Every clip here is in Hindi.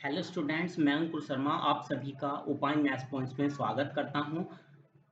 हेलो स्टूडेंट्स, मैं अंकुर शर्मा आप सभी का उपाय मैथ्स पॉइंट्स में स्वागत करता हूं।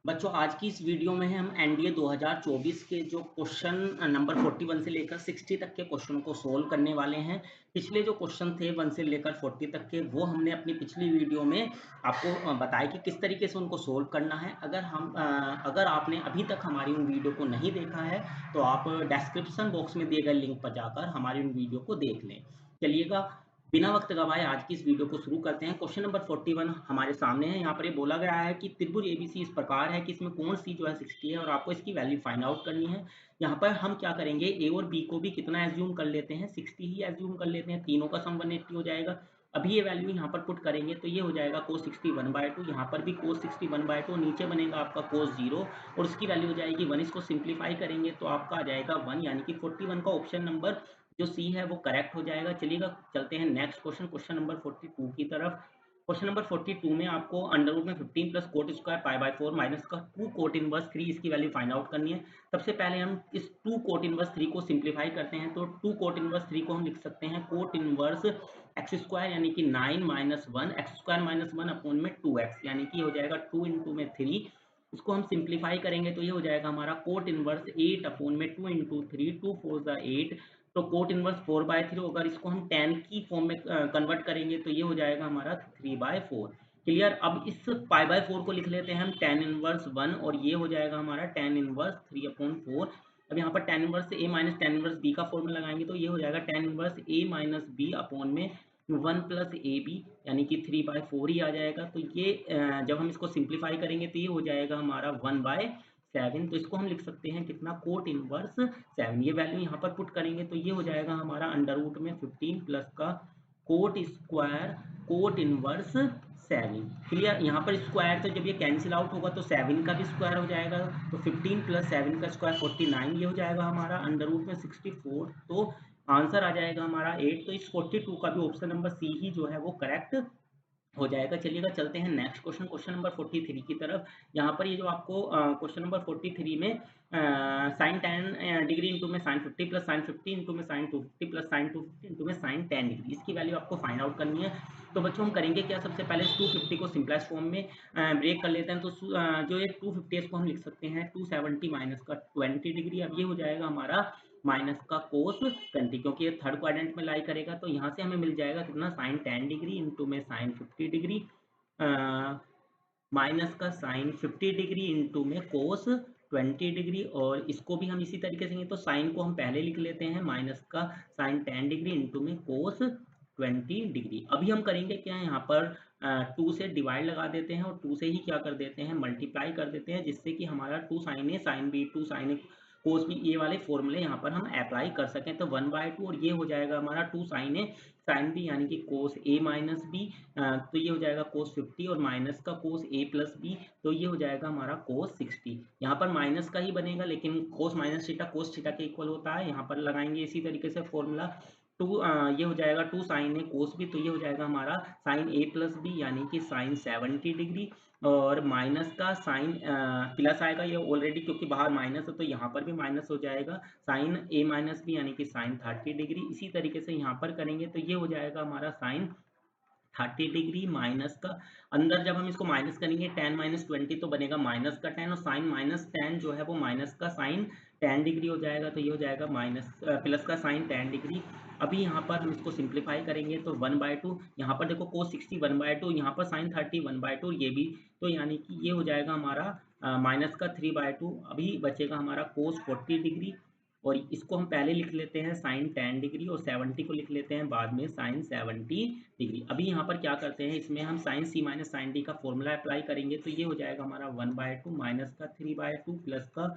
बच्चों, आज की इस वीडियो में हम एनडीए 2024 के जो क्वेश्चन नंबर 41 से लेकर 60 तक के क्वेश्चन को सोल्व करने वाले हैं। पिछले जो क्वेश्चन थे 1 से लेकर 40 तक के, वो हमने अपनी पिछली वीडियो में आपको बताया कि किस तरीके से उनको सोल्व करना है। अगर आपने अभी तक हमारी उन वीडियो को नहीं देखा है तो आप डिस्क्रिप्शन बॉक्स में दिए गए लिंक पर जाकर हमारी उन वीडियो को देख लें। चलिएगा, बिना वक्त गवाए आज की इस वीडियो को शुरू करते हैं। क्वेश्चन नंबर 41 हमारे सामने है। यहाँ पर ये बोला गया है कि त्रिभुज एबीसी इस प्रकार है कि इसमें कोण सी जो है 60 है और आपको इसकी वैल्यू फाइंड आउट करनी है। यहाँ पर हम क्या करेंगे, ए और बी को भी कितना एज्यूम कर लेते हैं, 60 ही एज्यूम कर लेते हैं। तीनों का सम 180 हो जाएगा। अभी ये वैल्यू यहाँ पर पुट करेंगे तो ये हो जाएगा cos 60 1/2। यहाँ पर भी cos 60 1/2, नीचे बनेगा आपका cos 0 और उसकी वैल्यू हो जाएगी 1। इसको सिंप्लीफाई करेंगे तो आपका आ जाएगा 1, यानी कि 41 का ऑप्शन नंबर जो सी है वो करेक्ट हो जाएगा। चलिएगा, चलते हैं नेक्स्ट क्वेश्चन, क्वेश्चन नंबर 42 की तरफ। क्वेश्चन नंबर 42 में आपको अंडर रूट में 15 plus coat square pi by 4 minus का 2 कोट इनवर्स 3 इसकी वैल्यू फाइंड आउट करनी है। सबसे पहले हम इस 2 कोट इनवर्स 3 को सिंप्लीफाई करते हैं तो 2 कोट इनवर्स 3 को हम लिख सकते हैं कोट इनवर्स एक्स स्क्वायर, यानी कि 9 minus 1 x square minus 1 upon में 2x, यानी कि हो जाएगा 2 इंटू में 3। इसको हम सिंप्लीफाई करेंगे तो ये हो जाएगा हमारा कोट इनवर्स 8 अपॉन में 2 इंटू 3, 2 4 ज़ा 8। तो कोट इनवर्स 4/3, अगर इसको हम tan की फॉर्म में कन्वर्ट करेंगे तो ये हो जाएगा हमारा 3/4। क्लियर। अब इस π/4 को लिख लेते हैं हम tan इनवर्स 1 और ये हो जाएगा हमारा tan इनवर्स 3/4। अब यहाँ पर tan inverse a minus tan inverse b का फॉर्मूला लगाएंगे तो ये हो जाएगा tan inverse a minus b upon में 1 प्लस ए बी, यानी कि 3/4 ही आ जाएगा। तो ये जब हम इसको सिंप्लीफाई करेंगे तो ये हो जाएगा हमारा 1/7। तो इसको हम लिख सकते हैं कितना, कोट इनवर्स 7। ये वैल्यू यहाँ पर पुट करेंगे तो ये हो जाएगा हमारा अंडर रूट में 15 प्लस का coat square cot inverse 7। Clear. यहाँ पर स्क्वायर तो जब ये कैंसिल आउट होगा तो 7 का भी स्क्वायर हो जाएगा, तो 15 प्लस 7 का स्क्वायर 49, ये हो जाएगा हमारा अंडर रूट में 64। तो आंसर आ जाएगा हमारा 8। तो इस 42 का भी ऑप्शन नंबर सी ही जो है वो करेक्ट हो जाएगा। चलिएगा, चलते हैं नेक्स्ट क्वेश्चन, क्वेश्चन नंबर 43 की तरफ। यहाँ पर ये जो आपको क्वेश्चन नंबर 43 में साइन 10 डिग्री इंटू में साइन 50 प्लस साइन 50 इंटू में साइन 250 प्लस साइन 250 इंटू में साइन 10 डिग्री, इसकी वैल्यू आपको फाइंड आउट करनी है। तो बच्चों, हम करेंगे क्या, सबसे पहले 250 को सिंपलेस्ट फॉर्म में ब्रेक कर लेते हैं। तो जो ये 250 है इसको हम लिख सकते हैं 270 माइनस का 20 डिग्री। अब ये हो जाएगा हमारा माइनस का कोस 20, क्योंकि ये थर्ड क्वाड्रेंट में लाई करेगा। तो यहाँ से हमें मिल जाएगा कितना, साइन 10 डिग्री इंटू में साइन 50 डिग्री माइनस का साइन 50 डिग्री इंटू में कोस 20 डिग्री। और इसको भी हम इसी तरीके से, तो साइन को हम पहले लिख लेते हैं माइनस का साइन 10 डिग्री इंटू में कोस 20 डिग्री। अभी हम करेंगे क्या, यहाँ पर 2 से डिवाइड लगा देते हैं और 2 से ही क्या कर देते हैं, मल्टीप्लाई कर देते हैं, जिससे कि हमारा 2 साइन ए साइन बी 2 साइन ए कोस भी, ये वाले फॉर्मूले यहाँ पर हम अप्लाई कर सकें। तो 1/2 और ये हो जाएगा हमारा 2 साइन ए साइन बी, यानी कि कोस ए माइनस बी। तो ये हो जाएगा कोस 50 और माइनस का कोस ए प्लस बी, तो ये हो जाएगा हमारा कोस 60। यहाँ पर माइनस का ही बनेगा, लेकिन कोस माइनस थीटा कोस थीटा के इक्वल होता है। यहाँ पर लगाएंगे इसी तरीके से फॉर्मूला। ये हो जाएगा 2 साइन ए कोस बी, तो ये हो जाएगा हमारा साइन ए प्लस बी, यानी कि साइन 70 डिग्री। और माइनस का साइन प्लस आएगा, ये ऑलरेडी क्योंकि बाहर माइनस है तो यहाँ पर भी माइनस हो जाएगा, साइन ए माइनस बी, यानी कि साइन 30 डिग्री। इसी तरीके से यहाँ पर करेंगे तो ये हो जाएगा हमारा साइन 30 डिग्री माइनस का, अंदर जब हम इसको माइनस करेंगे tan माइनस 20 तो बनेगा माइनस का tan, और साइन माइनस tan जो है वो माइनस का साइन 10 डिग्री हो जाएगा। तो ये हो जाएगा माइनस प्लस का साइन 10 डिग्री। अभी यहाँ पर हम इसको सिंप्लीफाई करेंगे तो 1/2, यहाँ पर देखो cos 60 1/2, यहाँ पर साइन 30 1/2, ये भी, तो यानी कि ये हो जाएगा हमारा माइनस का 3/2। अभी बचेगा हमारा cos 40 डिग्री, और इसको हम पहले लिख लेते हैं साइन 10 डिग्री और 70 को लिख लेते हैं बाद में साइन 70 डिग्री। अभी यहाँ पर क्या करते हैं, इसमें हम साइन सी माइनस साइन डी का फॉर्मूला अप्लाई करेंगे तो ये हो जाएगा हमारा 1/2 माइनस का 3/2 प्लस का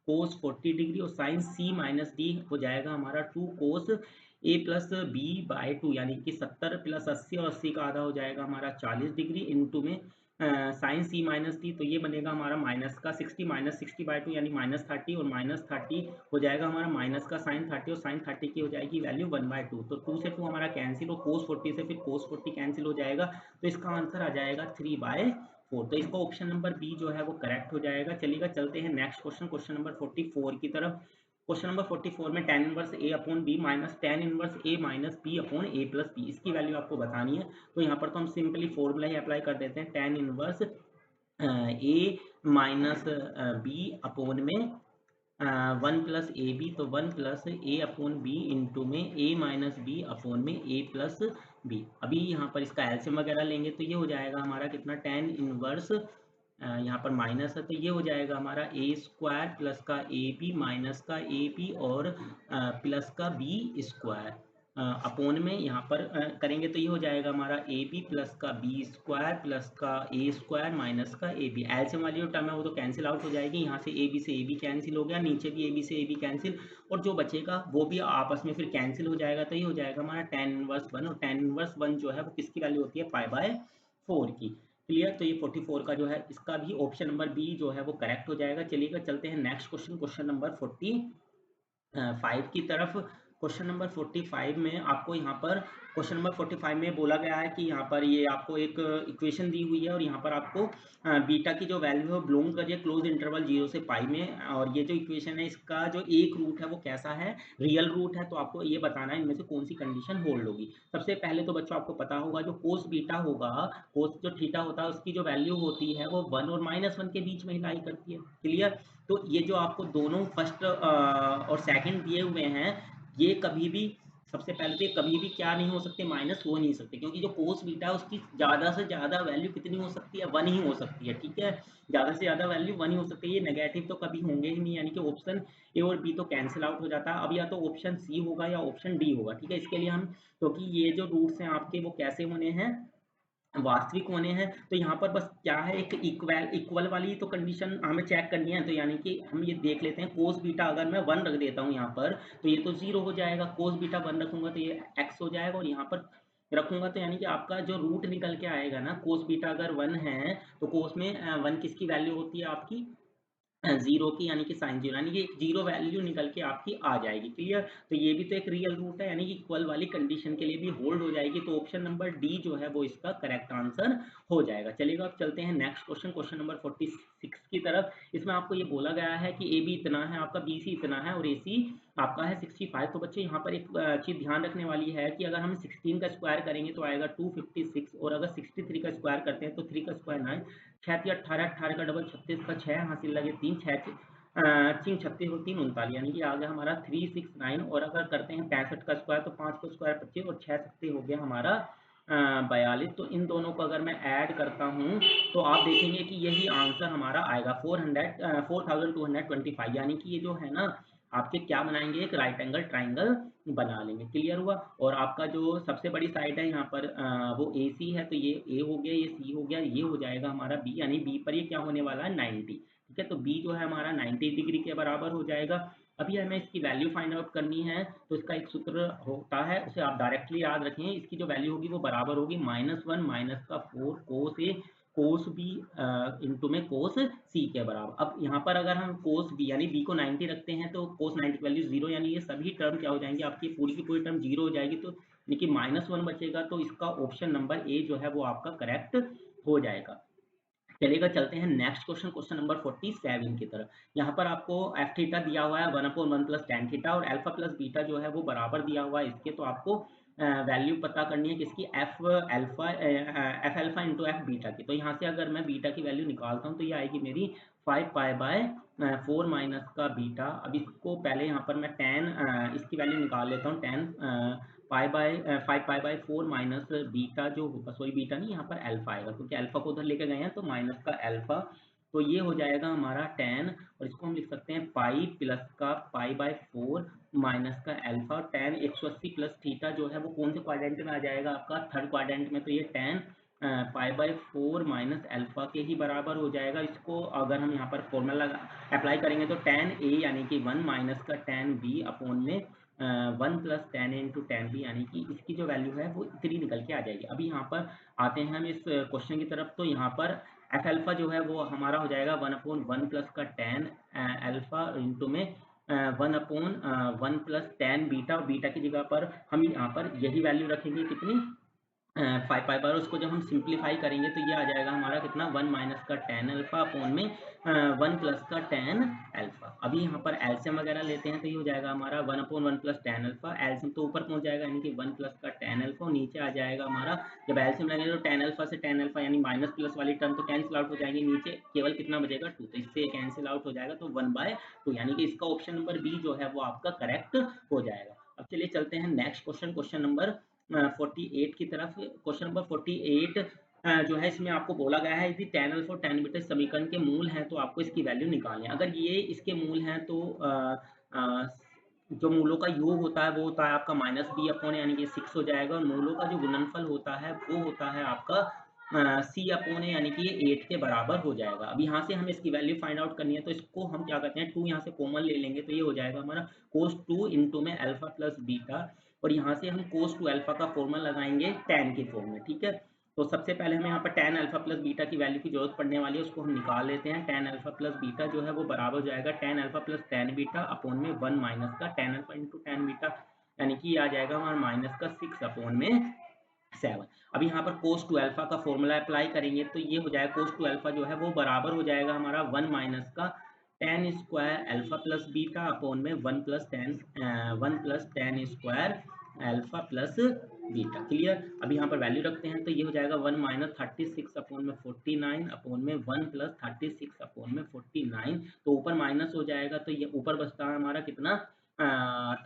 कोस 40 डिग्री, और साइन सी माइनस डी हो जाएगा हमारा 2 कोस ए प्लस b/2, यानी कि 70 प्लस 80 और 80 का आधा हो जाएगा हमारा 40 डिग्री इंटू में साइन सी माइनस डी, तो ये बनेगा हमारा माइनस का 60 माइनस 60/2, यानी माइनस 30, और माइनस 30 हो जाएगा हमारा माइनस का साइन 30, और साइन 30 की हो जाएगी वैल्यू 1/2। तो 2 से 2 हमारा कैंसिल, और कोस 40 से फिर कोस 40 कैंसिल हो जाएगा, तो इसका आंसर आ जाएगा 3/4। तो इसका ऑप्शन नंबर बी जो है वो करेक्ट हो जाएगा। चलिएगा, चलते हैं नेक्स्ट क्वेश्चन, क्वेश्चन नंबर 44 की तरफ। क्वेश्चन नंबर 44 में tan inverse a upon b minus tan inverse a minus b upon a plus b, इसकी वैल्यू आपको बतानी है। तो यहाँ पर तो हम सिंपली फॉर्मूला ही अप्लाई कर देते हैं, tan inverse a minus b upon में 1 प्लस ए बी, तो 1 प्लस ए अपॉन बी इंटू में a माइनस बी अपॉन में a प्लस बी। अभी यहाँ पर इसका एलसीएम वगैरह लेंगे तो ये हो जाएगा हमारा कितना, tan इनवर्स यहाँ पर माइनस है तो ये हो जाएगा हमारा ए स्क्वायर प्लस का ए बी माइनस का ए बी और प्लस का बी स्क्वायर अपोन में यहाँ पर करेंगे तो ये हो जाएगा हमारा ए बी प्लस का बी स्क्वायर प्लस का ए स्क्वायर माइनस का ए बी। एलसीएम वाली जो टर्म है वो तो कैंसिल आउट हो जाएगी, यहाँ से ए बी से ए बी कैंसिल हो गया, नीचे भी ए बी से ए बी कैंसिल, और जो बचेगा वो भी आपस में फिर कैंसिल हो जाएगा। तो ये हो जाएगा हमारा tan इनवर्स 1, और tan इनवर्स 1 जो है वो किसकी वैल्यू होती है, π/4 की। क्लियर। तो ये 44 का जो है इसका भी ऑप्शन नंबर बी जो है वो करेक्ट हो जाएगा। चलिएगा चलते हैं नेक्स्ट क्वेश्चन, क्वेश्चन नंबर 45 की तरफ। क्वेश्चन नंबर 45 में आपको यहाँ पर क्वेश्चन नंबर 45 में बोला गया है कि यहाँ पर ये आपको एक इक्वेशन दी हुई है और यहाँ पर आपको बीटा की जो वैल्यू है बिलोंग करिए क्लोज इंटरवल 0 से पाई में, और ये जो इक्वेशन है इसका जो एक रूट है वो कैसा है, रियल रूट है। तो आपको ये बताना है इनमें से कौन सी कंडीशन होल्ड होगी। सबसे पहले तो बच्चों आपको पता होगा जो कोस बीटा होगा, कोस जो थीटा होता है उसकी जो वैल्यू होती है वो 1 और -1 के बीच में ही लाई करती है। क्लियर। तो ये जो आपको दोनों फर्स्ट और सेकंड दिए हुए हैं, ये कभी भी, सबसे पहले तो ये कभी भी क्या नहीं हो सकते, माइनस हो नहीं सकते, क्योंकि जो कोस बीटा है उसकी ज़्यादा से ज़्यादा वैल्यू कितनी हो सकती है, 1 ही हो सकती है। ठीक है, ज़्यादा से ज़्यादा वैल्यू 1 ही हो सकती है, ये नेगेटिव तो कभी होंगे ही नहीं, यानी कि ऑप्शन ए और बी तो कैंसिल आउट हो जाता है। अब या तो ऑप्शन सी होगा या ऑप्शन डी होगा। ठीक है, इसके लिए हम, क्योंकि ये जो रूट्स हैं आपके वो कैसे होने हैं, वास्तविक होने हैं, तो यहाँ पर बस क्या है, एक इक्वल वाली तो कंडीशन हमें चेक करनी है। तो यानी कि हम ये देख लेते हैं, कोस बीटा अगर मैं 1 रख देता हूँ यहाँ पर तो ये तो 0 हो जाएगा, कोस बीटा 1 रखूंगा तो ये x हो जाएगा, और यहाँ पर रखूंगा तो यानी कि आपका जो रूट निकल के आएगा ना, कोस बीटा अगर 1 है तो कोस में 1 किसकी वैल्यू होती है आपकी, जीरो की, यानी कि साइन जीरो, यानी कि एक जीरो वैल्यू निकल के आपकी आ जाएगी। क्लियर। तो ये भी तो एक रियल रूट है, यानी कि इक्वल वाली कंडीशन के लिए भी होल्ड हो जाएगी। तो ऑप्शन नंबर डी जो है वो इसका करेक्ट आंसर हो जाएगा। चलिएगा अब चलते हैं नेक्स्ट क्वेश्चन, क्वेश्चन नंबर 46 की तरफ। इसमें आपको ये बोला गया है कि ए बी इतना है आपका, बी सी इतना है और ए सी आपका है 65। तो बच्चे यहाँ पर एक चीज ध्यान रखने वाली है कि अगर हम 16 का स्क्वायर करेंगे तो आएगा 256, और अगर 63 का स्क्वायर करते हैं तो 3 का स्क्वायर 9, 6 3 18, 18 का डबल 36 का 6 हासिल लगे 3, 6 चिंग 36 और 3 39, यानी कि आ गया हमारा 369। और अगर करते हैं 65 का स्क्वायर तो 5 का स्क्वायर 25 और 6 सकते हो गया हमारा 42। तो इन दोनों को अगर मैं ऐड करता हूँ तो आप देखेंगे कि यही आंसर हमारा आएगा 4225, यानी कि ये जो है ना आपके क्या बनाएंगे, एक राइट एंगल ट्राइंगल बना लेंगे। क्लियर हुआ। और आपका जो सबसे बड़ी साइड है यहाँ पर वो ए सी है, तो ये ए हो गया, ये सी हो गया, ये हो जाएगा हमारा बी, यानी बी पर ये क्या होने वाला है 90। ठीक है, तो बी जो है हमारा 90 डिग्री के बराबर हो जाएगा। अभी हमें इसकी वैल्यू फाइंड आउट करनी है, तो इसका एक सूत्र होता है, उसे आप डायरेक्टली याद रखें। इसकी जो वैल्यू होगी वो बराबर होगी -1 माइनस का 4 कोस ए कोस बी इंटू में कोस सी के बराबर। अब यहाँ पर अगर हम कोस बी यानी बी को 90 रखते हैं तो कोस 90 की वैल्यू 0, यानी ये सभी टर्म क्या हो जाएंगे आपकी, पूरी की पूरी टर्म 0 हो जाएगी। तो देखिए -1 बचेगा, तो इसका ऑप्शन नंबर ए जो है वो आपका करेक्ट हो जाएगा। चलिएगा चलते हैं नेक्स्ट क्वेश्चन, क्वेश्चन नंबर 47 की तरफ। यहाँ पर आपको एफ थीटा दिया हुआ है 1/1 प्लस tan थीटा, और अल्फा प्लस बीटा जो है वो बराबर दिया हुआ है इसके। तो आपको वैल्यू पता करनी है किसकी, F alpha into F beta की। तो यहाँ से अगर मैं बीटा की वैल्यू निकालता हूँ तो ये आएगी मेरी 5π/4 माइनस का बीटा। अब इसको पहले यहाँ पर मैं इसकी वैल्यू निकाल लेता हूँ, tan 5π/4 माइनस बीटा जो होगा, सॉरी बीटा नहीं, यहाँ पर अल्फा आएगा क्योंकि अल्फा को उधर लेके गए हैं, तो माइनस का अल्फा। तो ये हो जाएगा हमारा tan, और इसको हम लिख सकते हैं पाई प्लस का π/4 माइनस का अल्फा। tan 180 प्लस थीटा जो है वो कौन से क्वाड्रेंट में आ जाएगा आपका, थर्ड क्वाड्रेंट में। तो ये tan π/4 माइनस अल्फा के ही बराबर हो जाएगा। इसको अगर हम यहाँ पर फॉर्मूला अप्लाई करेंगे तो tan a यानी कि 1 माइनस का tan b अपॉन में 1 plus tan a into tan b, यानी कि इसकी जो वैल्यू है वो इतनी निकल के आ जाएगी। अभी यहाँ पर आते हैं हम इस क्वेश्चन की तरफ। तो यहाँ पर एफ अल्फा जो है वो हमारा हो जाएगा 1/1 प्लस का tan अल्फा इंटू में 1/1 प्लस tan बीटा, और बीटा की जगह पर हम यहाँ पर यही वैल्यू रखेंगे कितनी, 5 पाई बार उसको जब हम सिंप्लीफाई करेंगे तो ये आ जाएगा हमारा कितना 1 माइनस का tan अल्फा अपॉन में 1 प्लस का tan अल्फा। अभी यहाँ पर एलसीएम वगैरह लेते हैं तो ये हो जाएगा हमारा 1 upon 1 plus tan alpha. LCM तो ऊपर पहुंच जाएगा यानी कि 1 प्लस का tan अल्फा, और नीचे आ जाएगा हमारा जब एलसीएम लगेगा तो tan अल्फा से tan अल्फा यानी माइनस प्लस वाली टर्म तो कैंसिल आउट हो जाएंगे, नीचे केवल कितना बचेगा 2, तो इससे कैंसिल आउट हो जाएगा तो 1/2 यानी कि इसका ऑप्शन नंबर बी जो है वो आपका करेक्ट हो जाएगा। अब चलिए चलते हैं नेक्स्ट क्वेश्चन, क्वेश्चन नंबर 48 की तरफ। क्वेश्चन नंबर 48 जो है इसमें आपको बोला गया है यदि tan अल्फा और tan बीटा समीकरण के मूल हैं तो आपको इसकी वैल्यू निकालनी है। अगर ये इसके मूल हैं तो जो मूलों का योग होता है वो होता है आपका माइनस बी अपॉन यानी कि 6 हो जाएगा, और मूलों का जो गुणनफल होता है वो होता है आपका सी अपॉन यानी कि 8 के बराबर हो जाएगा। अब यहाँ से हमें इसकी वैल्यू फाइंड आउट करनी है तो इसको हम क्या करते हैं 2 यहाँ से कॉमन ले लेंगे तो ये हो जाएगा हमारा cos 2 इंटू में अल्फा प्लस बीटा, और यहाँ से हम cos 2 अल्फा का फॉर्मूला लगाएंगे tan के फॉर्म में। ठीक है, तो सबसे पहले हमें यहाँ पर tan अल्फा प्लस बीटा की वैल्यू की जरूरत पड़ने वाली है, उसको हम निकाल लेते हैं। tan अल्फा प्लस बीटा जो है वो बराबर हो जाएगा tan alpha plus tan beta upon में 1 माइनस का tan alpha into tan beta, यानी कि आ जाएगा हमारा माइनस का 6 अपॉन में 7। अब यहाँ पर cos 2 अल्फा का फॉर्मूला अप्लाई करेंगे तो ये हो जाएगा cos 2 अल्फा जो है वो बराबर हो जाएगा हमारा 1 माइनस का tan square alpha plus beta upon में 1 plus tan square alpha plus beta. Clear, अब यहाँ पर वैल्यू रखते हैं तो ये हो जाएगा 1 माइनस 36 अपॉन में 49 अपॉन में 1 प्लस 36 अपॉन में 49, तो ऊपर माइनस हो जाएगा तो ये ऊपर बचता है हमारा कितना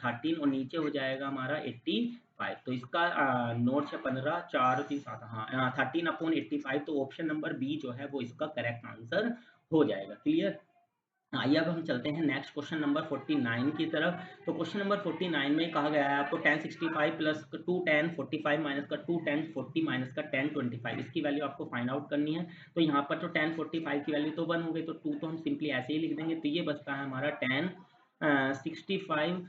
13, और नीचे हो जाएगा हमारा 85। तो इसका नोट है 15 4 3 7, हाँ 13 अपॉन 85, तो ऑप्शन नंबर बी जो है वो इसका करेक्ट आंसर हो जाएगा। क्लियर, आइए अब हम चलते हैं नेक्स्ट क्वेश्चन नंबर 49 की तरफ। तो क्वेश्चन नंबर 49 में कहा गया है आपको tan 65 प्लस 2 tan 45 माइनस का 2 tan 40 माइनस का tan 25, इसकी वैल्यू आपको फाइंड आउट करनी है। तो यहाँ पर तो tan 45 की वैल्यू तो 1 हो गई, तो 2 तो हम सिंपली ऐसे ही लिख देंगे, तो ये बचता है हमारा tan 65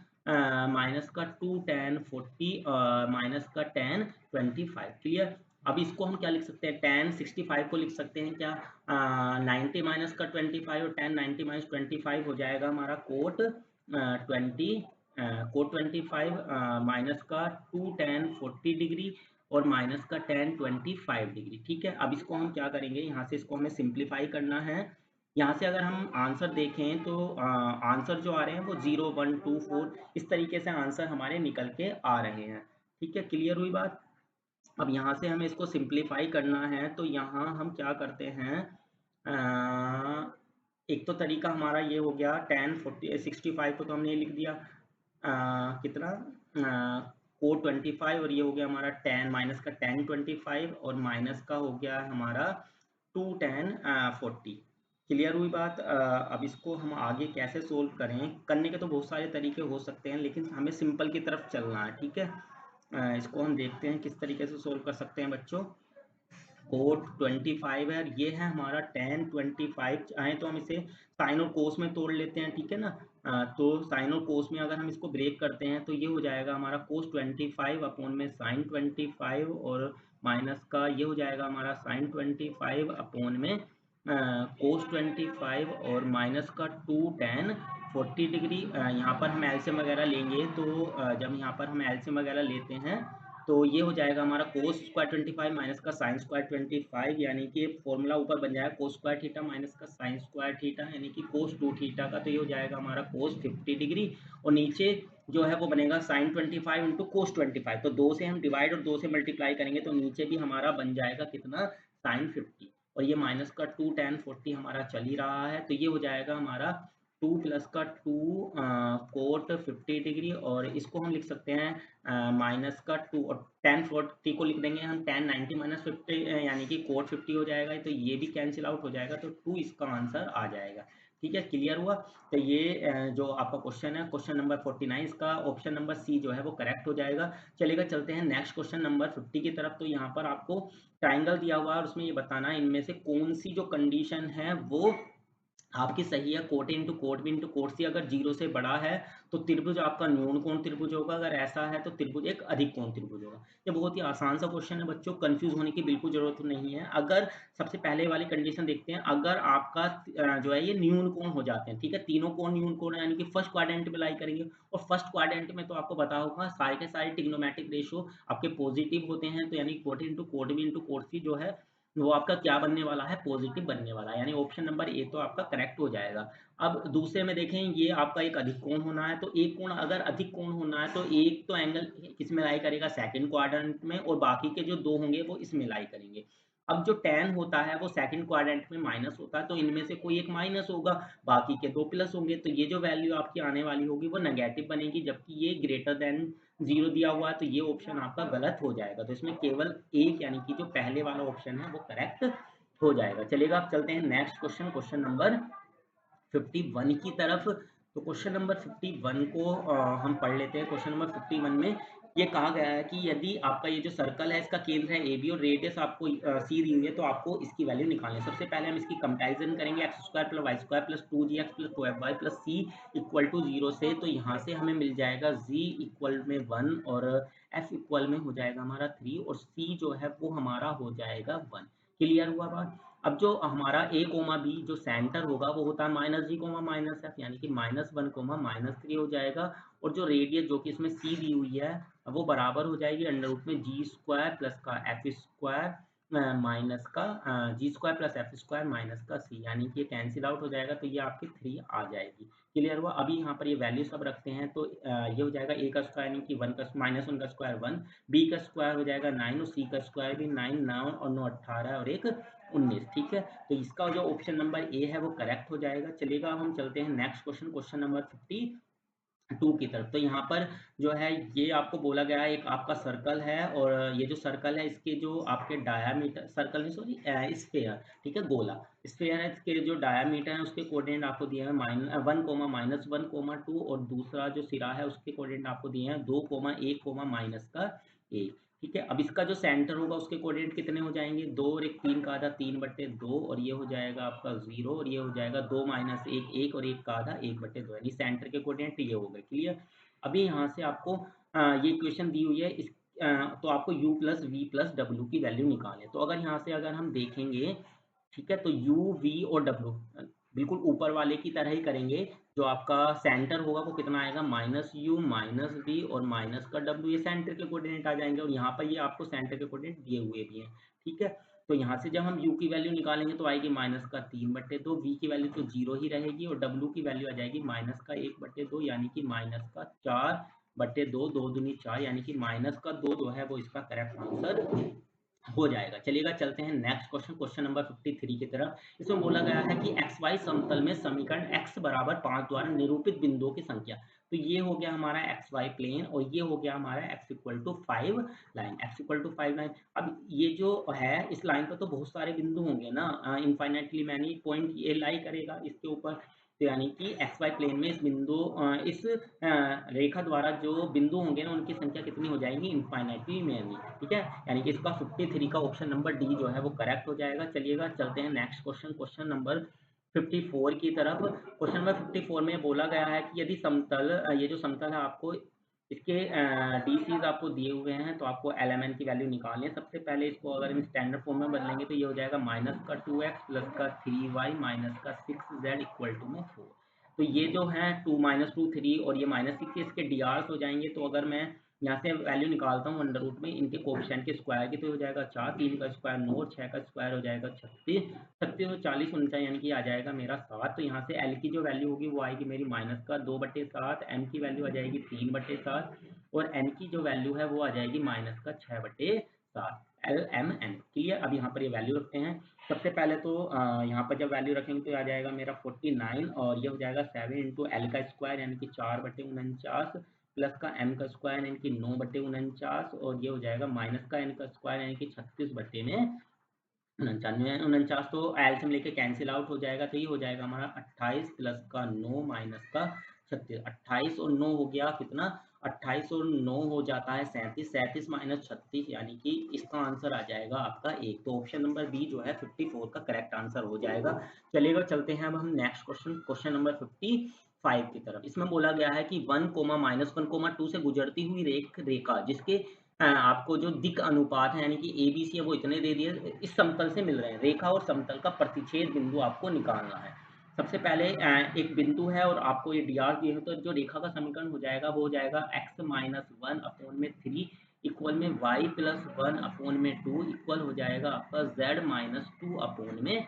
माइनस का 2 tan 40 माइनस का tan 25। क्लियर, अब इसको हम क्या लिख सकते हैं, tan 65 को लिख सकते हैं क्या 90 माइनस का 25, और tan 90 माइनस 25 हो जाएगा हमारा कोट 25 माइनस का 2 tan 40 डिग्री और माइनस का tan 25 डिग्री। ठीक है, अब इसको हम क्या करेंगे, यहाँ से इसको हमें सिंप्लीफाई करना है। यहाँ से अगर हम आंसर देखें तो आंसर जो आ रहे हैं वो 0 1 2 4 इस तरीके से आंसर हमारे निकल के आ रहे हैं। ठीक है, क्लियर हुई बात। अब यहाँ से हमें इसको सिंप्लीफाई करना है तो यहाँ हम क्या करते हैं, एक तो तरीका हमारा ये हो गया tan 65 को तो हमने ये लिख दिया कितना कोट 25, और ये हो गया हमारा tan माइनस का tan 25, और माइनस का हो गया हमारा 2 tan 40। क्लियर हुई बात। अब इसको हम आगे कैसे सोल्व करें, करने के तो बहुत सारे तरीके हो सकते हैं लेकिन हमें सिंपल की तरफ चलना है। ठीक है, इसको हम देखते हैं किस तरीके से सोल्व कर सकते हैं बच्चों। कोट 25 है, ये है हमारा tan 25, चाहे तो हम इसे साइन और कोस में तोड़ लेते हैं। ठीक है ना, तो साइन और कोस में अगर हम इसको ब्रेक करते हैं तो ये हो जाएगा हमारा कोस 25 अपॉन में साइन 25, और माइनस का ये हो जाएगा हमारा साइन 25 अपॉन में कोस 25, और माइनस का 2 tan 40 डिग्री। यहाँ पर हम एलसीएम वगैरह लेंगे तो जब यहाँ पर हम एलसीएम वगैरह लेते हैं तो ये हो जाएगा हमारा कोस स्क्वायर 25 माइनस का साइन स्क्वायर 25, यानी कि फॉर्मूला ऊपर बन जाएगा कोस स्क्वायर थीटा माइनस का साइन स्क्वायर थीटा यानी कि कोस 2 थीटा का, तो ये हो जाएगा हमारा कोस 50 डिग्री, और नीचे जो है वो बनेगा साइन 25 इंटू कोस 25, तो 2 से हम डिवाइड और 2 से मल्टीप्लाई करेंगे तो नीचे भी हमारा बन जाएगा कितना साइन 50, और ये माइनस का 2 tan 40 हमारा चल ही रहा है, तो ये हो जाएगा हमारा 2 प्लस का 2 कोट 50 डिग्री, और इसको हम लिख सकते हैं माइनस का 2, और tan 40 को लिख देंगे हम tan 90 माइनस 50 यानी कि कोट 50 हो जाएगा, तो ये भी कैंसिल आउट हो जाएगा, तो 2 इसका आंसर आ जाएगा। ठीक है, क्लियर हुआ। तो ये जो आपका क्वेश्चन है क्वेश्चन नंबर 49, इसका ऑप्शन नंबर सी जो है वो करेक्ट हो जाएगा। चलेगा, चलते हैं नेक्स्ट क्वेश्चन नंबर 50 की तरफ। तो यहाँ पर आपको ट्राइंगल दिया हुआ है और उसमें ये बताना है इनमें से कौन सी जो कंडीशन है वो आपकी सही है। Cot into cot B into cot C अगर 0 से बड़ा है तो त्रिभुज आपका न्यून कोण त्रिभुज होगा, अगर ऐसा है तो त्रिभुज एक अधिक कोण त्रिभुज होगा। ये बहुत ही आसान सा क्वेश्चन है बच्चों, कंफ्यूज होने की बिल्कुल जरूरत नहीं है। अगर सबसे पहले वाली कंडीशन देखते हैं, अगर आपका जो है ये न्यून कोण हो जाते हैं, ठीक है, तीनों कोण न्यून कोण है, यानी कि फर्स्ट क्वाड्रेंट में लाई करेंगे। और फर्स्ट क्वाड्रेंट में तो आपको पता होगा सारे के सारे ट्रिग्नोमेट्रिक रेशियो आपके पॉजिटिव होते हैं, तो यानी cot into cot B into cot C जो है वो आपका क्या बनने वाला है, पॉजिटिव बनने वाला है, यानी ऑप्शन नंबर ए तो आपका करेक्ट हो जाएगा। अब दूसरे में देखें, ये आपका एक अधिक कोण होना है, तो एक कोण अगर अधिक कोण होना है तो एक तो एंगल किसमें लाई करेगा, सेकंड क्वाड्रेंट में, और बाकी के जो दो होंगे वो इसमें लाई करेंगे। अब जो tan होता है वो सेकंड क्वाड्रेंट में माइनस होता है, तो इनमें से कोई एक माइनस होगा, बाकी के दो प्लस होंगे, तो ये जो वैल्यू आपकी आने वाली होगी वो नेगेटिव बनेगी, जबकि ये ग्रेटर देन 0 दिया हुआ है, तो ये ऑप्शन आपका गलत हो जाएगा। तो इसमें केवल एक यानी कि जो पहले वाला ऑप्शन है वो करेक्ट हो जाएगा। चलिएगा, अब चलते हैं नेक्स्ट क्वेश्चन, क्वेश्चन नंबर 51 की तरफ। तो क्वेश्चन नंबर 51 को हम पढ़ लेते हैं। क्वेश्चन नंबर 51 में ये कहा गया है कि यदि आपका ये जो सर्कल है इसका केंद्र है ए बी और रेडियस आपको सी दी हुई है, तो आपको इसकी वैल्यू निकालनी है। सबसे पहले हम इसकी कंपैरिजन करेंगे, x square plus y square plus 2gx plus 2fy plus c equal to 0 से। तो यहाँ से हमें मिल जाएगा z इक्वल में 1 और f इक्वल में हो जाएगा हमारा 3 और c जो है वो हमारा हो जाएगा 1। क्लियर हुआ बात। अब जो हमारा a कोमा बी जो सेंटर होगा वो होता है माइनस जी कोमा माइनस एफ, यानी कि -1 कोमा -3 हो जाएगा। और जो रेडियस जो कि इसमें c दी हुई है वो बराबर हो जाएगी अंडर रूट में जी स्क्वायर प्लस का एफ स्क्वायर माइनस का जी square plus F square minus का सी, यानी कि ये कैंसिल आउट हो जाएगा, तो ये आपकी 3 आ जाएगी। क्लियर हुआ। अभी यहाँ पर ये वैल्यू सब रखते हैं, तो ये हो जाएगा a का स्क्वायर यानी कि 1 का -1 का स्क्वायर 1, b का स्क्वायर हो जाएगा 9 और c का स्क्वायर भी 9, 9 और 9 18 और एक 19। ठीक है, तो इसका जो ऑप्शन नंबर ए है वो करेक्ट हो जाएगा। चलिएगा, अब हम चलते हैं नेक्स्ट क्वेश्चन, क्वेश्चन नंबर 52 की तरफ। तो यहाँ पर जो है ये आपको बोला गया है, एक आपका सर्कल है और ये जो सर्कल है इसके जो आपके डायामीटर, सर्कल नहीं सॉरी स्फेयर, ठीक है, गोला स्फेयर है, इसके जो डायामीटर है उसके कोऑर्डिनेट आपको दिए हैं -1 कोमा -1 कोमा 2, और दूसरा जो सिरा है उसके कोऑर्डिनेट आपको दिए हैं 2 कोमा 1 कोमा माइनस का 1। ठीक है, अब इसका जो सेंटर होगा उसके कोऑर्डिनेट कितने हो जाएंगे, 2 और 1 3 का आधा 3/2, और ये हो जाएगा आपका 0 और ये हो जाएगा 2 माइनस 1 1 और 1 का आधा 1/2, यानी सेंटर के कोऑर्डिनेट ये हो गए। क्लियर। अभी यहाँ से आपको ये इक्वेशन दी हुई है, इस तो आपको u प्लस वी प्लस डब्ल्यू की वैल्यू निकालें। तो अगर यहाँ से अगर हम देखेंगे, ठीक है, तो u v और w बिल्कुल ऊपर वाले की तरह ही करेंगे। जो आपका सेंटर होगा वो कितना आएगा, -u -v और माइनस का w, ये सेंटर के कोऑर्डिनेट आ जाएंगे, और यहाँ पर ये आपको सेंटर के कोऑर्डिनेट दिए हुए भी हैं। ठीक है, तो यहाँ से जब हम u की वैल्यू निकालेंगे तो आएगी -3/2, v की वैल्यू तो 0 ही रहेगी, और w की वैल्यू आ जाएगी -1/2, यानी कि -4/2, 2 दूनी 4, यानी कि -2 जो है वो इसका करेक्ट आंसर हो जाएगा। चलिएगा, चलते हैं नेक्स्ट क्वेश्चन, क्वेश्चन नंबर 53 की तरफ। इसमें बोला गया है कि एक्स वाई समतल में समीकरण x बराबर 5 द्वारा निरूपित बिंदुओं की संख्या। तो ये हो गया हमारा एक्स वाई प्लेन, और ये हो गया हमारा x equal to 5 line, x equal to 5 line. अब ये जो है इस लाइन पर तो बहुत सारे बिंदु होंगे ना, इनफाइनाइटली मैनी पॉइंट ये लाई करेगा इसके ऊपर, तो यानी कि एक्स वाई प्लेन में इस रेखा द्वारा जो बिंदु होंगे ना उनकी संख्या कितनी हो जाएगी, इनफाइनाइटली मैनी। ठीक है, यानी कि इसका 53 का ऑप्शन नंबर डी जो है वो करेक्ट हो जाएगा। चलिएगा, चलते हैं नेक्स्ट क्वेश्चन, क्वेश्चन नंबर 54 की तरफ। क्वेश्चन नंबर 54 में बोला गया है कि यदि समतल, ये जो समतल है आपको इसके डी सीज आपको दिए हुए हैं, तो आपको एल एम एन की वैल्यू निकालनी है। सबसे पहले इसको अगर हम स्टैंडर्ड फॉर्म में बदलेंगे तो ये हो जाएगा -2x प्लस का 3y माइनस का 6z इक्वल टू में 4। तो ये जो है 2 -2 3 और ये -6 इसके डी आर्स हो जाएंगे। तो अगर मैं यहाँ से वैल्यू निकालता हूँ अंडर रूट में इनके कोएफिशिएंट के स्क्वायर की, तो हो जाएगा 4, 3 का स्क्वायर 9 और 6 का स्क्वायर हो जाएगा 36, 36 और 40 49, यानी कि आ जाएगा मेरा 7। तो यहाँ से एल की जो वैल्यू होगी वो आएगी मेरी -2/7, एम की वैल्यू आ जाएगी 3/7, और एन की जो वैल्यू है वो आ जाएगी -6/7, एल एम एन। क्लियर। अब यहाँ पर ये वैल्यू रखते हैं। सबसे पहले तो यहाँ पर जब वैल्यू रखेंगे तो आ जाएगा मेरा 49, और ये हो जाएगा 7 इंटू एल का स्क्वायर यानी कि 4/49 प्लस का एम का स्क्वायर यानी कि 9/49, और ये हो जाएगा माइनस का एन का स्क्वायर यानी कि 36/49। तो एल्सियम लेके कैंसिल आउट हो जाएगा, तो ये हो जाएगा हमारा 28 प्लस का 9 माइनस का 36, 28 और 9 हो गया कितना 28 और 9 हो जाता है 37, 37 माइनस 36 यानी कि इसका आंसर आ जाएगा आपका 1। तो ऑप्शन नंबर बी जो है 54 का करेक्ट आंसर हो जाएगा। चलिएगा चलते हैं अब हम नेक्स्ट क्वेश्चन नंबर 55 की तरफ। इसमें बोला गया है कि 1, -1, 2 से गुजरती हुई रेखा जिसके आपको जो दिक् अनुपात है यानी कि ए बी सी है वो इतने दे दिए, इस समतल से मिल रहे हैं। रेखा और समतल का प्रतिच्छेद बिंदु आपको निकालना है। सबसे पहले एक बिंदु है और आपको ये डी आर दिए हैं, तो जो रेखा का समीकरण हो जाएगा वो हो जाएगा x माइनस 1/3 इक्वल में y प्लस 1/2 इक्वल हो जाएगा आपका z माइनस 2/2।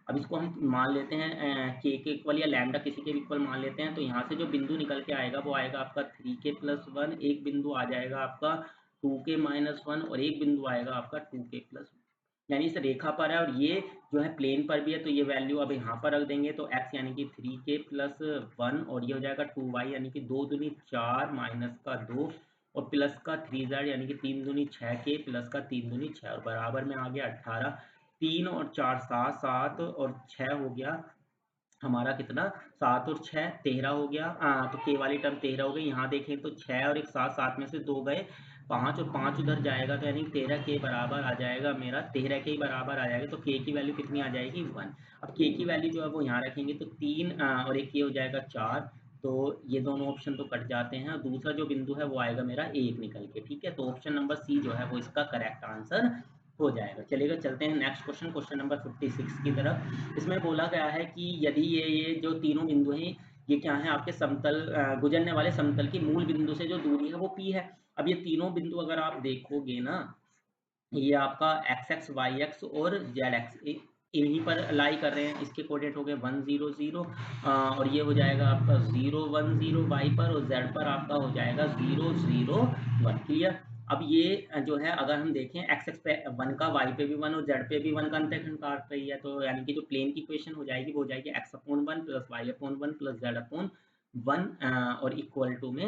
अब इसको हम मान लेते हैं k के इक्वल या लैम्डा किसी के भी इक्वल मान लेते हैं। तो यहाँ से जो बिंदु निकल के आएगा वो आएगा आपका 3k प्लस 1, एक बिंदु आ जाएगा आपका 2k माइनस 1 और एक बिंदु आएगा आपका 2k प्लस 1। यानी इस रेखा पर है और ये जो है प्लेन पर भी है, तो ये वैल्यू अब यहाँ पर रख देंगे। तो x यानी कि 3k प्लस 1 और ये हो जाएगा 2y यानी कि 2 दूनी 4 माइनस का 2 और प्लस का 3z यानी कि 3 दूनी 6k प्लस का 3 दूनी 6 और बराबर में आ गया 18। 3 और 4 7, 7 और 6 हो गया हमारा कितना 7 और 6 13 हो गया। तो के वाली टर्म 13 हो गई। यहाँ देखें तो 6 और एक 7, 7 में से 2 गए, 5 और 5 उधर जाएगा तो यानी 13 के बराबर आ जाएगा मेरा, 13 के ही बराबर आ जाएगा। तो के की वैल्यू कितनी आ जाएगी 1। अब के की वैल्यू जो है वो यहाँ रखेंगे तो 3 और एक ये हो जाएगा 4। तो ये दोनों ऑप्शन तो कट जाते हैं और दूसरा जो बिंदु है वो आएगा मेरा 1 निकल के। ठीक है, तो ऑप्शन नंबर सी जो है वो इसका करेक्ट आंसर हो जाएगा। चलिएगा चलते हैं नेक्स्ट क्वेश्चन नंबर 56 की तरफ। इसमें बोला गया है कि यदि ये जो तीनों बिंदु हैं ये क्या है आपके समतल गुजरने वाले समतल की मूल बिंदु से जो दूरी है वो P है। अब ये तीनों बिंदु अगर आप देखोगे ना, ये आपका एक्स एक्स वाई एक्स और जेड एक्स इन्हीं पर लाई कर रहे हैं। इसके कोऑर्डिनेट हो गए 1 0 0 और ये हो जाएगा आपका 0 1 0 वाई पर और जेड पर आपका हो जाएगा 0 0 1। क्लियर। अब ये जो है अगर हम देखें एक्स एक्स पे 1 का, वाई पे भी 1 और जेड पे भी 1 का अंतःखंड काट रही है, तो यानी कि जो प्लेन की इक्वेशन हो जाएगी वो हो जाएगी x upon 1 plus y upon 1 plus z upon 1 और इक्वल टू में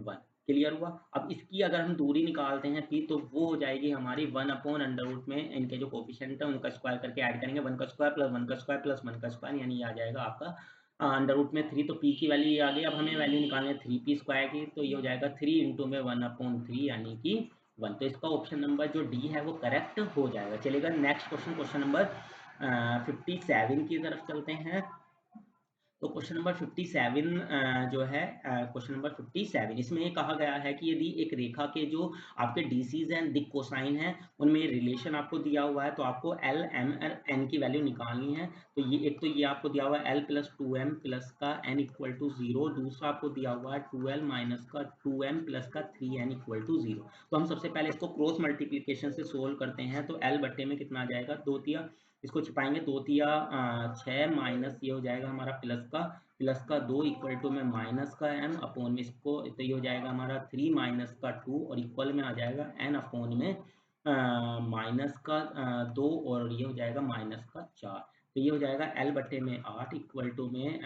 1। क्लियर हुआ। अब इसकी अगर हम दूरी निकालते हैं p तो वो हो जाएगी हमारी 1 अपॉन अंडर रूट में इनके जो कोफिशिएंट है उनका स्क्वायर करके ऐड करेंगे, 1 का स्क्वायर प्लस 1 का स्क्वायर प्लस 1 का स्क्वायर यानी ये आ जाएगा आपका अंडर रूट में 3। तो p की वैल्यू ये आ गई। अब हमें वैल्यू निकालनी है 3p स्क्वायर की, तो ये हो जाएगा 3 इंटू में 1/3 यानी कि 1। तो इसका ऑप्शन नंबर जो डी है वो करेक्ट हो जाएगा। चलेगा नेक्स्ट क्वेश्चन नंबर 57 की तरफ चलते हैं। तो क्वेश्चन नंबर 57 जो है क्वेश्चन नंबर 57 इसमें ये कहा गया है कि यदि एक रेखा के जो आपके डीसीज हैं दिक कोसाइन है उनमें रिलेशन आपको दिया हुआ है, तो आपको एल एम और एन की वैल्यू निकालनी है। तो ये एक तो ये आपको दिया हुआ है एल प्लस 2m प्लस का एन इक्वल टू 0, दूसरा आपको दिया हुआ है 2l माइनस का 2m प्लस का 3n इक्वल टू 0। तो हम सबसे पहले इसको क्रॉस मल्टीप्लीकेशन से सोल्व करते हैं। तो एल बट्टे में कितना आ जाएगा 2 तिया, इसको छिपाएंगे 2 तिया 6 माइनस ये हो जाएगा हमारा प्लस का 2 इक्वल टू में माइनस का m अपोन में इसको, तो ये हो जाएगा हमारा 3 माइनस का 2 और इक्वल में आ जाएगा n अपोन में माइनस का 2 और ये हो जाएगा माइनस का 4। तो ये हो जाएगा l बट्टे में 8 इक्वल टू में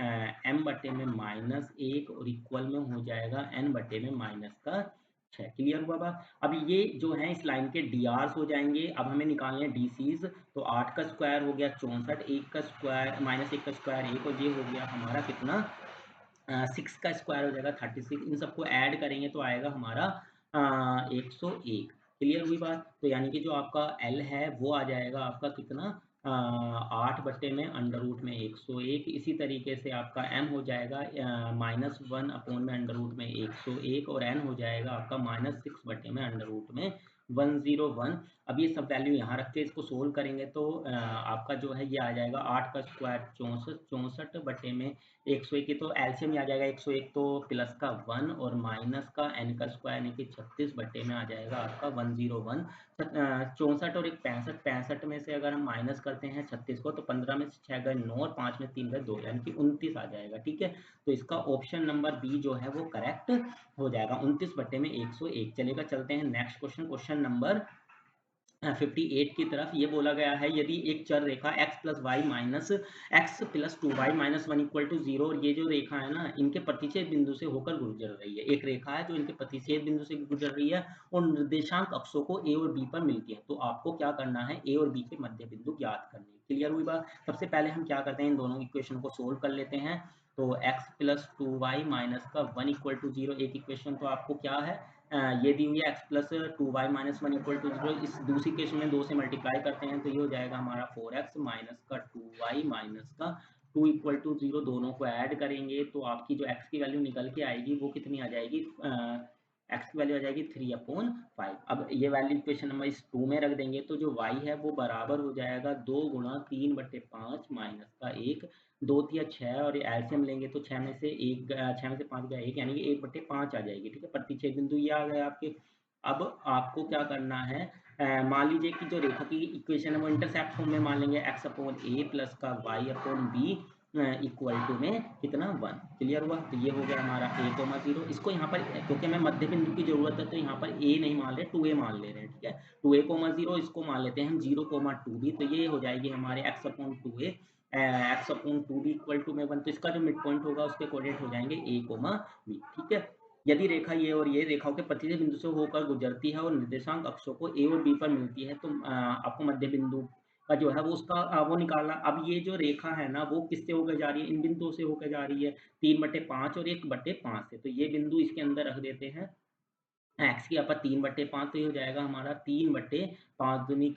m बट्टे में -1 और इक्वल में हो जाएगा n बट्टे में माइनस का 6। क्लियर हुआ बात। अब ये जो है इस लाइन के डी आर्स हो जाएंगे। अब हमें निकालने हैं डी सीज। तो 8 का स्क्वायर हो गया 64, 1 का स्क्वायर माइनस 1 का स्क्वायर 1 और ये हो गया हमारा कितना 6 का स्क्वायर हो जाएगा 36। इन सबको ऐड करेंगे तो आएगा हमारा 101। क्लियर हुई बात। तो यानी कि जो आपका एल है वो आ जाएगा आपका कितना 8 बट्टे में अंडर रूट में 101। इसी तरीके से आपका m हो जाएगा -1 अपोन में अंडर रूट में 101 और n हो जाएगा आपका -6 बट्टे में अंडर रूट में 101। अब ये सब वैल्यू यहाँ रख के इसको सोल्व करेंगे तो आपका जो है ये आ जाएगा 8 का स्क्वायर 64, 64 बट्टे में 101 की तो एलसीएम ही आ जाएगा 101। तो प्लस का 1 और माइनस का n का स्क्वायर यानी कि 36 बट्टे में आ जाएगा आपका 101। 64 और एक 65, 65 में से अगर हम माइनस करते हैं 36 को तो 15 में से 6 गए 9 और 5 में 3 गए 2 यानी कि 29 आ जाएगा। ठीक है, तो इसका ऑप्शन नंबर बी जो है वो करेक्ट हो जाएगा 29 बट्टे में 101। चलेगा चलते हैं नेक्स्ट क्वेश्चन नंबर 58 की तरफ। ये बोला गया है यदि एक चर रेखा x plus y minus x plus 2y minus 1 equal to 0 और ये जो रेखा है ना इनके प्रतिच्छेद बिंदु से होकर गुजर रही है। एक रेखा है जो इनके प्रतिच्छेद बिंदु से गुजर रही है और निर्देशांक अक्षों को a और b पर मिलती है। तो आपको क्या करना है a और b के मध्य बिंदु ज्ञात करने। क्लियर हुई बात। सबसे पहले हम क्या करते हैं इन दोनों इक्वेशन को सोल्व कर लेते हैं। तो x प्लस 2y माइनस का 1 इक्वल टू 0, एक इक्वेशन तो आपको क्या है ये दी हुई है x plus 2y minus 1 equal to 0। इस दूसरी इक्वेशन में 2 से मल्टीप्लाई करते हैं तो ये हो जाएगा हमारा 4x माइनस का 2y माइनस का 2 इक्वल टू 0। दोनों को ऐड करेंगे तो आपकी जो x की वैल्यू निकल के आएगी वो कितनी आ जाएगी, x की वैल्यू आ जाएगी 3/5। अब ये वैल्यू इक्वेशन नंबर इस 2 में रख देंगे तो जो y है वो बराबर हो जाएगा 2 गुणा 3/5 माइनस का 1, 2 तिया 6 और ये एलसीएम लेंगे तो 6 में से 5 गया 1, यानी कि 1/5 आ जाएगी। ठीक है, प्रतिच्छेद बिंदु ये आ गए आपके। अब आपको क्या करना है, मान लीजिए कि जो रेखा की इक्वेशन है वो इंटरसेप्ट फॉर्म में मान लेंगे, x अपॉन ए प्लस का y upon b equal to में कितना 1। क्लियर हुआ, तो ये हो गया हमारा a, 0। इसको यहाँ पर क्योंकि हमें मध्य बिंदु की जरूरत है तो यहाँ पर a नहीं मान रहे, 2a मान ले रहे हैं। ठीक है, 2a, 0 इसको मान लेते हैं हम 0, 2b, तो ये हो जाएगी हमारे x upon 2a x upon 2b equal to में 1। तो इसका जो मिड पॉइंट होगा उसके कोऑर्डिनेट हो जाएंगे a, b। ठीक है, यदि रेखा ये और ये रेखाओं के प्रतिच्छेद बिंदु से होकर गुजरती है और निर्देशांक अक्षों को a और b पर मिलती है तो आपको मध्य बिंदु का जो है वो उसका वो निकालना। अब ये जो रेखा है ना वो किससे होकर जा रही है, इन बिंदुओं से होकर जा रही है, 3/5 और 1/5 से। तो ये बिंदु इसके अंदर रख देते हैं, x की यहाँ पर 3/5, तो ये हो जाएगा हमारा 3/5 दूनी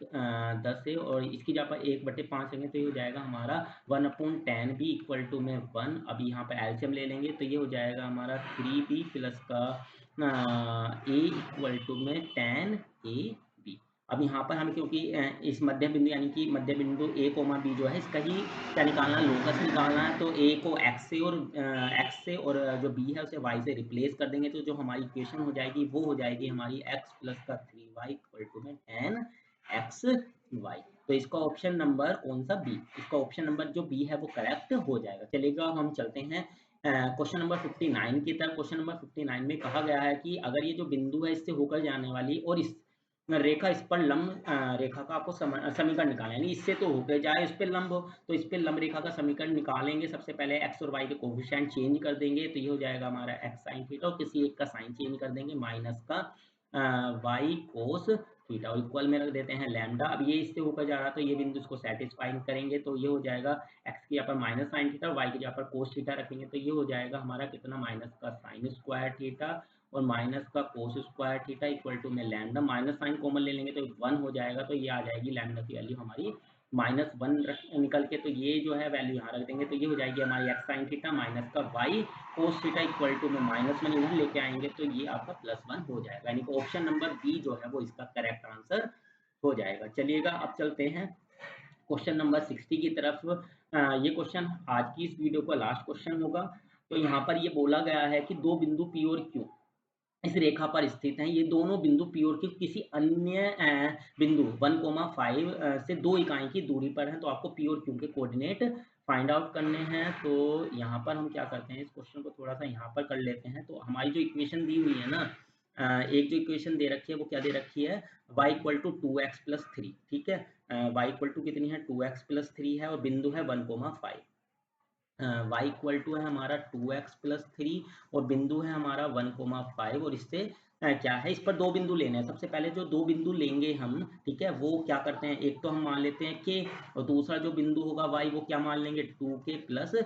10 है, और इसकी जहाँ पर 1/5 लेंगे तो ये हो जाएगा हमारा 1/10 b इक्वल टू में 1। अब यहाँ पर एलसीएम ले लेंगे तो ये हो जाएगा हमारा 3b प्लस का a इक्वल टू में 10ab। अब यहाँ पर हम क्योंकि इस मध्य बिंदु यानी कि मध्य बिंदु a, b जो है इसका ही क्या निकालना है, लोकस निकालना है। तो a को x से और जो b है उसे y से रिप्लेस कर देंगे तो जो हमारी इक्वेशन हो जाएगी वो हो जाएगी हमारी x प्लस का 3y इक्वल टू में 10xy। तो इसका ऑप्शन नंबर कौन सा, बी, इसका ऑप्शन नंबर जो बी है वो करेक्ट हो जाएगा। चलेगा, हम चलते हैं क्वेश्चन नंबर 59 की तरफ। क्वेश्चन नंबर 59 में कहा गया है कि अगर ये जो बिंदु है इससे होकर जाने वाली और इस रेखा इस पर लंब रेखा का आपको समीकरण निकालना है, यानी इससे तो होकर जाए इस पे लंब हो, तो इस पे लंब रेखा का समीकरण निकालेंगे। सबसे पहले x और y के कोफिशिएंट चेंज कर देंगे तो ये हो जाएगा हमारा x sin थीटा, और किसी एक का साइन चेंज कर देंगे माइनस का y cos थीटा, और इक्वल में रख देते हैं लैम्डा। अब ये इससे होकर जा रहा तो ये बिंदु इसको सेटिस्फाई करेंगे तो ये हो जाएगा x की यहाँ पर माइनस साइन थीटा, y की यहाँ पर कोस थीटा रखेंगे तो ये हो जाएगा हमारा कितना, माइनस का साइन स्क्वायर थीटा और माइनस का cos square theta equal to में लैम्डा। माइनस साइन कॉमन ले लेंगे तो 1 हो जाएगा, तो ये आ जाएगी लैम्डा की वैल्यू हमारी -1 निकल के, तो ये जो है वैल्यू यहाँ रख देंगे तो ये हो जाएगी हमारी एक्स साइन थीटा माइनस का y cos theta equal to में -1 इधर लेके आएंगे तो ये आपका +1 हो जाएगा, यानी कि ऑप्शन नंबर बी जो है वो इसका करेक्ट आंसर हो जाएगा। चलिएगा, अब चलते हैं क्वेश्चन नंबर 60 की तरफ। ये क्वेश्चन आज की इस वीडियो का लास्ट क्वेश्चन होगा। तो यहाँ पर ये बोला गया है कि दो बिंदु पी और क्यू इस रेखा पर स्थित हैं। ये दोनों बिंदु पी और क्यू किसी अन्य बिंदु 1,5 से 2 इकाई की दूरी पर हैं। तो आपको पी और क्यू के कोऑर्डिनेट फाइंड आउट करने हैं। तो यहाँ पर हम क्या करते हैं, इस क्वेश्चन को थोड़ा सा यहाँ पर कर लेते हैं। तो हमारी जो इक्वेशन दी हुई है ना, एक जो इक्वेशन दे रखी है वो क्या दे रखी है, y इक्वल टू 2x+3। ठीक है, y इक्वल टू कितनी है, 2x+3 है, और बिंदु है 1,5। y इक्वल टू है हमारा 2x+3 और बिंदु है हमारा 1,5, और इससे क्या है, इस पर दो बिंदु लेने हैं। सबसे पहले जो दो बिंदु लेंगे हम, ठीक है, वो क्या करते हैं, एक तो हम मान लेते हैं k, और दूसरा जो बिंदु होगा y वो क्या मान लेंगे, 2k+3।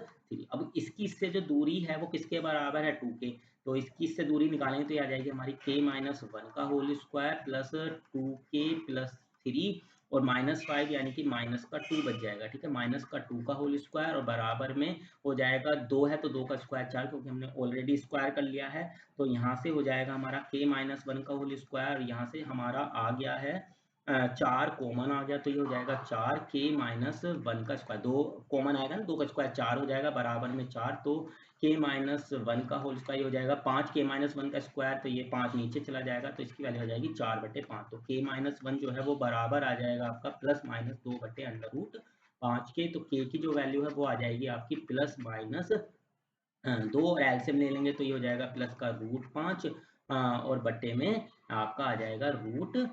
अब इसकी इससे जो दूरी है वो किसके बराबर है, 2k। तो इसकी इससे दूरी निकालेंगे तो ये आ जाएगी हमारी k-1 का होल स्क्वायर प्लस 2k+3 और -5 यानी कि माइनस का 2 बच जाएगा। ठीक है, माइनस का 2 का होल स्क्वायर और बराबर में हो जाएगा 2 है तो 2 का स्क्वायर 4, क्योंकि हमने ऑलरेडी स्क्वायर कर लिया है। तो यहाँ से हो जाएगा हमारा k-1 का होल स्क्वायर, यहाँ से हमारा आ गया है 4 कॉमन आ गया तो ये हो जाएगा 4k-1 का स्क्वायर, 2 कॉमन आएगा ना, 2 का स्क्वायर 4 हो जाएगा बराबर में 4, तो k-1 का होल स्क्वायर हो जाएगा 5k-1 का स्क्वायर, तो ये 5 नीचे चला जाएगा तो इसकी वैल्यू हो जाएगी 4/5। तो k-1 जो है वो बराबर आ जाएगा आपका ±2/√5 के। तो k की जो वैल्यू है वो आ जाएगी आपकी ±2, और एलसीएम ले लेंगे तो ये हो जाएगा प्लस का √5 और बट्टे में आपका आ जाएगा √5।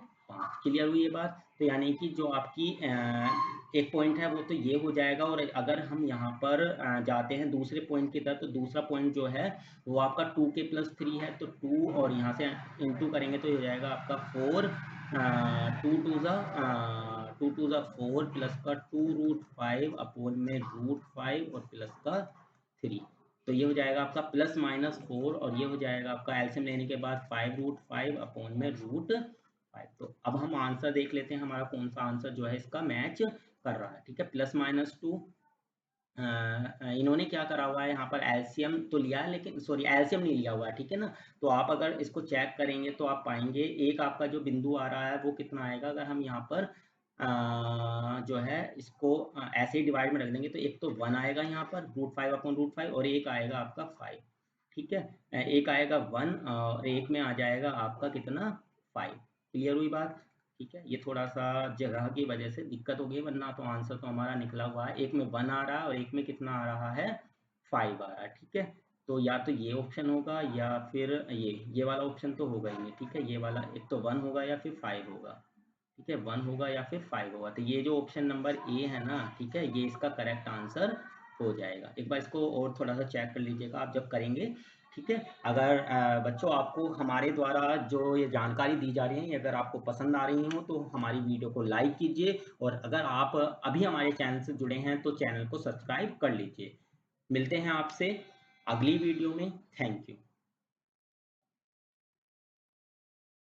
क्लियर हुई ये बात। तो यानी कि जो आपकी एक पॉइंट है वो तो ये हो जाएगा, और अगर हम यहाँ पर जाते हैं दूसरे पॉइंट की तरफ, तो दूसरा पॉइंट जो है वो आपका 2k+3 है, तो 2 और यहाँ से इंटू करेंगे तो ये हो जाएगा आपका 4, 2 टू ज़ा 4 प्लस का 2√5 अपोन में √5 और प्लस का 3। तो ये हो जाएगा आपका प्लस माइनस 4 और ये हो जाएगा आपका एलसीएम लेने के बाद 5√5 अपॉन में √5। तो अब हम आंसर देख लेते हैं हमारा कौन सा आंसर जो है इसका मैच कर रहा है। ठीक है, प्लस माइनस 2, इन्होंने क्या करा हुआ है यहाँ पर एलसीएम तो लिया है लेकिन सॉरी एलसीएम नहीं लिया हुआ है। ठीक है ना, तो आप अगर इसको चेक करेंगे तो आप पाएंगे एक आपका जो बिंदु आ रहा है वो कितना आएगा, अगर हम यहाँ पर जो है इसको ऐसे ही डिवाइड में रख देंगे तो एक तो 1 आएगा यहाँ पर √5 अपॉन √5 और एक आएगा आपका 5। ठीक है, एक आएगा 1 और एक में आ जाएगा आपका कितना 5। क्लियर हुई बात। ठीक है, ये थोड़ा सा जगह की वजह से दिक्कत हो गई, वरना तो आंसर तो हमारा निकला हुआ है। एक में 1 आ रहा है और एक में कितना आ रहा है 5 आ रहा है। ठीक है, तो या तो ये ऑप्शन होगा या फिर ये वाला ऑप्शन तो होगा ही नहीं। ठीक है, ये वाला एक तो 1 होगा या फिर 5 होगा। ठीक है, 1 होगा या फिर 5 होगा, तो ये जो ऑप्शन नंबर ए है ना, ठीक है, ये इसका करेक्ट आंसर हो जाएगा। एक बार इसको और थोड़ा सा चेक कर लीजिएगा आप जब करेंगे। ठीक है, अगर बच्चों आपको हमारे द्वारा जो ये जानकारी दी जा रही है अगर आपको पसंद आ रही हो तो हमारी वीडियो को लाइक कीजिए, और अगर आप अभी हमारे चैनल से जुड़े हैं तो चैनल को सब्सक्राइब कर लीजिए। मिलते हैं आपसे अगली वीडियो में। Thank you.